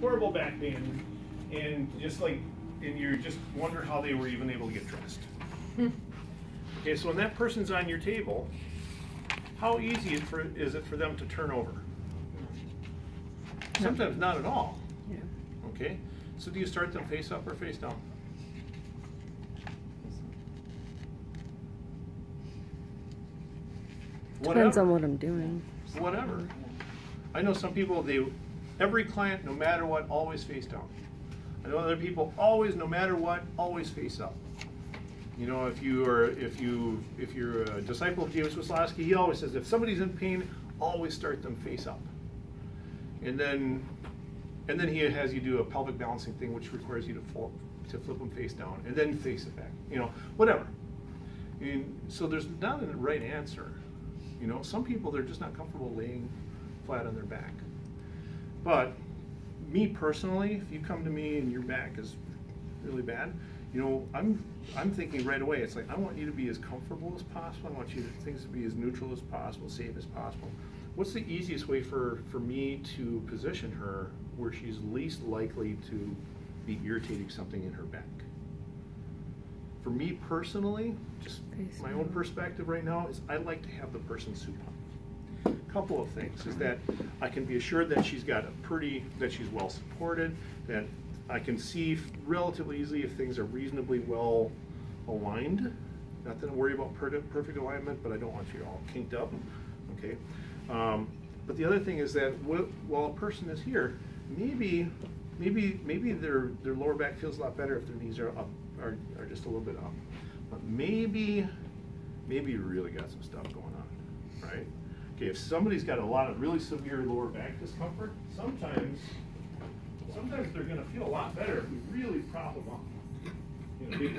horrible back pain, and you just wonder how they were even able to get dressed. Okay, so when that person's on your table, how easy is it for them to turn over? Sometimes not at all. Yeah. Okay, so do you start them face up or face down? Depends on what I'm doing. Whatever. I know some people, every client, no matter what, always face down. I know other people always, no matter what, always face up. You know, if you're a disciple of James Wisłowski, he always says if somebody's in pain, always start them face up. And then he has you do a pelvic balancing thing, which requires you to flip them face down and then face it back. You know, whatever. And so there's not a right answer. You know, some people, they're just not comfortable laying flat on their back. But me personally, if you come to me and your back is really bad, you know, I'm thinking right away, it's like, I want you to be as comfortable as possible. I want things to be as neutral as possible, safe as possible. What's the easiest way for me to position her where she's least likely to be irritating something in her back? For me personally, just my own perspective right now, is I like to have the person supine. A couple of things is that I can be assured that she's well supported, that I can see relatively easily if things are reasonably well aligned. Not that I worry about perfect alignment, but I don't want you all kinked up. Okay. But the other thing is that while a person is here, maybe their lower back feels a lot better if their knees are up, are just a little bit up. But maybe you really got some stuff going on, right? Okay, if somebody's got a lot of really severe lower back discomfort, sometimes they're going to feel a lot better if we really prop them up. You know, big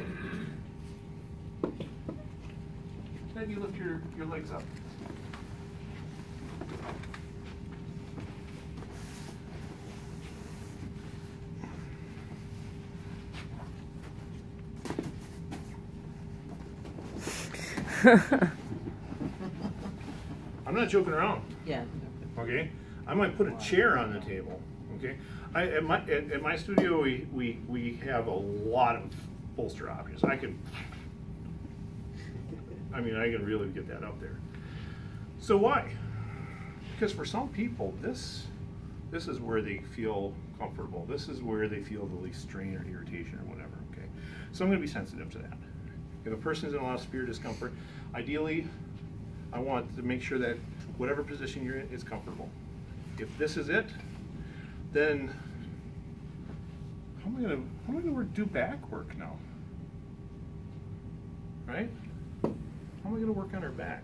one. Then you lift your legs up. I'm not joking around. Yeah. Okay, I might put a chair on the table. Okay, at my studio we have a lot of bolster options. I can really get that up there. So why? Because for some people this is where they feel comfortable. This is where they feel the least strain or irritation or whatever. Okay, so I'm going to be sensitive to that. If a person is in a lot of severe discomfort, ideally, I want to make sure that whatever position you're in is comfortable. If this is it, then how am I gonna do back work now? Right? How am I gonna work on her back?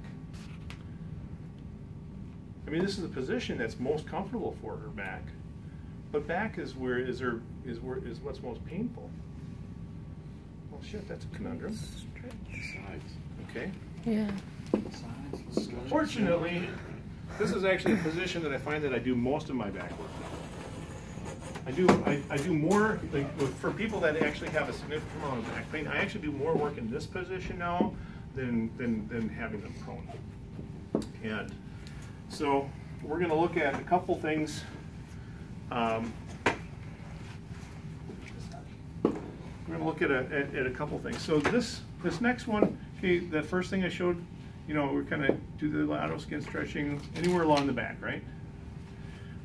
I mean, this is a position that's most comfortable for her back, but back is what's most painful. Well, shit, that's a conundrum. Okay. Yeah. Fortunately, this is actually a position that I find that I do most of my back work now. I do more, like, for people that actually have a significant amount of back pain, I actually do more work in this position now than having them prone. And so we're going to look at a couple things. We're going to look at a couple things. So this next one, okay, the first thing I showed, you know, we're kind of do the lateral skin stretching anywhere along the back, right?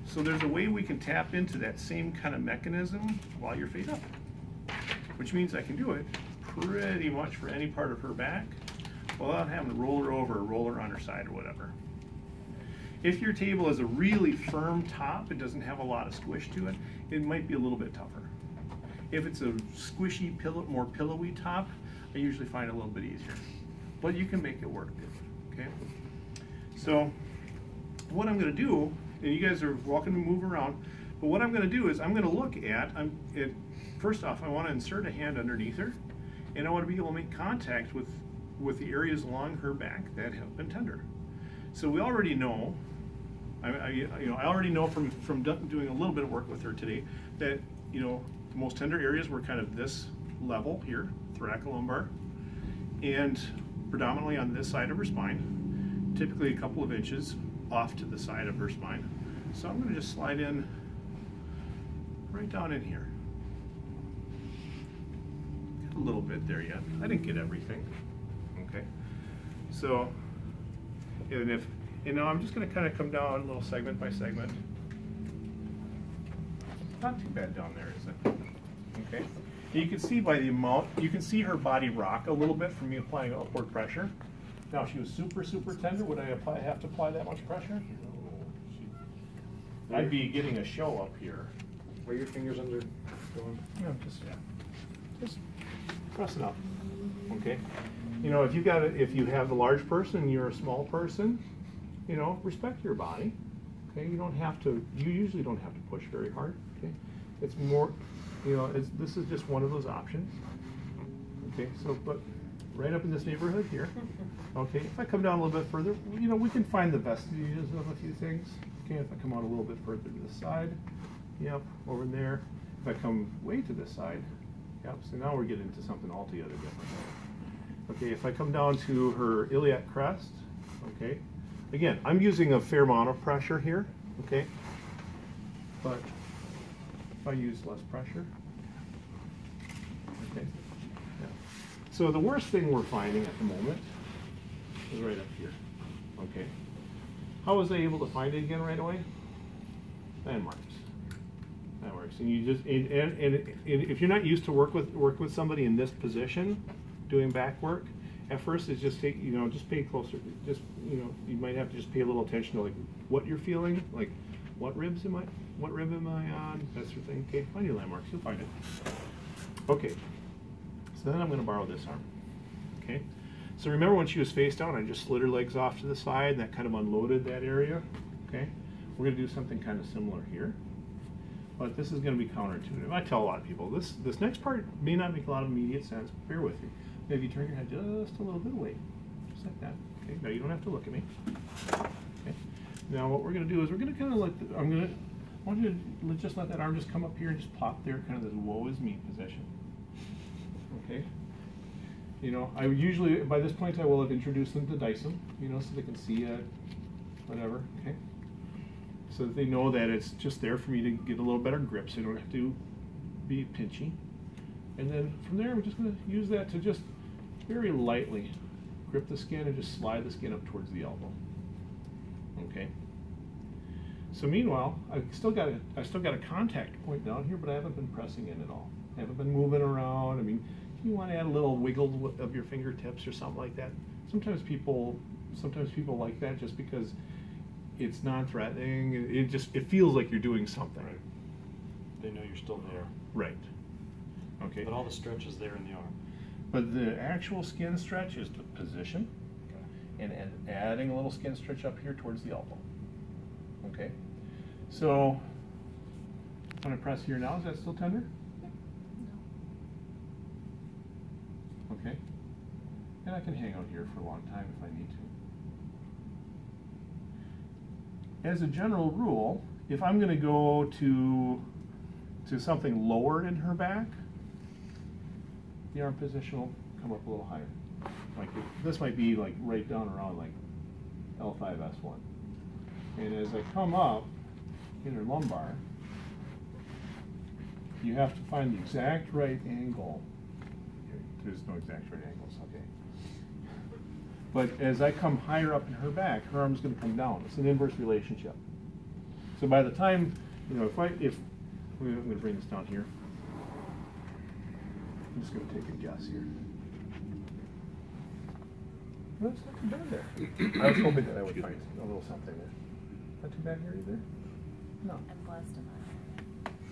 So there's a way we can tap into that same kind of mechanism while you're face up, which means I can do it pretty much for any part of her back without having to roll her over or roll her on her side or whatever. If your table is a really firm top, it doesn't have a lot of squish to it, it might be a little bit tougher. If it's a squishy, more pillowy top, I usually find it a little bit easier. But you can make it work, okay? So what I'm going to do, and you guys are welcome to move around, but what I'm going to do is I'm going to look at, first off, I want to insert a hand underneath her, and I want to be able to make contact with the areas along her back that have been tender. So we already know, I already know from doing a little bit of work with her today that, you know, the most tender areas were kind of this level here, thoracolumbar, and predominantly on this side of her spine, typically a couple of inches off to the side of her spine. So I'm going to just slide in right down in here. Got a little bit there yet. I didn't get everything. Okay. So, and if, I'm just going to kind of come down a little segment by segment. Not too bad down there, is it? Okay. And you can see by the amount, you can see her body rock a little bit from me applying upward pressure. Now, if she was super, super tender, would I have to apply that much pressure? I'd be getting a show up here. Where your fingers under going? Yeah, just press it up. Okay. If you have a large person and you're a small person, respect your body. Okay. You usually don't have to push very hard. Okay. It's more, this is just one of those options. Okay. So, but right up in this neighborhood here. Okay. If I come down a little bit further, we can find the vestiges of a few things. Okay. If I come out a little bit further to this side, yep, over there. If I come way to this side, yep. So now we're getting into something altogether different. Okay. If I come down to her iliac crest, okay. Again, I'm using a fair amount of pressure here. Okay. But if I use less pressure, okay. Yeah. So the worst thing we're finding at the moment is right up here. Okay. How was I able to find it again right away? Landmarks. That works. And you just and if you're not used to work with somebody in this position, doing back work, at first it's just take just pay closer. Just you might have to just pay a little attention to like what you're feeling, like what rib am I on, that sort of thing. Okay, find your landmarks. You'll find it. Okay. So then I'm going to borrow this arm. Okay. So remember when she was face down, I just slid her legs off to the side, and that kind of unloaded that area. Okay. We're going to do something kind of similar here. But this is going to be counterintuitive. I tell a lot of people, this next part may not make a lot of immediate sense, but bear with me. Maybe turn your head just a little bit away, just like that. Okay, now you don't have to look at me. Okay. Now what we're going to do is we're going to kind of I want you to just let that arm just come up here and just pop there, kind of this woe is me position. Okay. I usually, by this point, I will have introduced them to Dyson, so they can see it, whatever. Okay. So that they know that it's just there for me to get a little better grip, so I don't have to be pinchy. And then from there, we're just going to use that to just very lightly grip the skin and just slide the skin up towards the elbow. Okay. So meanwhile, I still got a contact point down here, but I haven't been pressing in at all. I haven't been moving around. I mean, you want to add a little wiggle of your fingertips or something like that. Sometimes people like that just because it's non-threatening. It feels like you're doing something. Right. They know you're still there. Right. Okay. But all the stretch is there in the arm. But the actual skin stretch is the position, okay, and adding a little skin stretch up here towards the elbow. Okay. So when I press here now, is that still tender? No. Okay. And I can hang out here for a long time if I need to. As a general rule, if I'm going to go to something lower in her back, the arm position will come up a little higher. Like this might be like right down around like L5S1. And as I come up in her lumbar, you have to find the exact right angle. There's no exact right angles, okay. But as I come higher up in her back, her arm's going to come down. It's an inverse relationship. So by the time, I'm going to bring this down here. I'm just going to take a guess here. No, it's not too bad there. I was hoping that I would find a little something there. Not too bad here either? No. I'm blessed enough.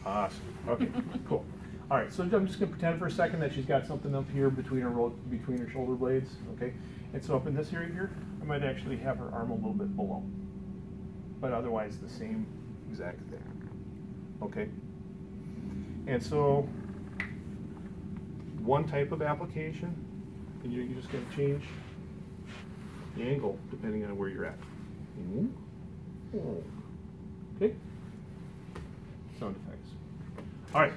Awesome. Okay, cool. All right, so I'm just going to pretend for a second that she's got something up here between her shoulder blades, okay? And so up in this area here, I might actually have her arm a little bit below. But otherwise the same exact thing, okay? And so one type of application, and you're just going to change the angle depending on where you're at. Okay? Sound effects. All right.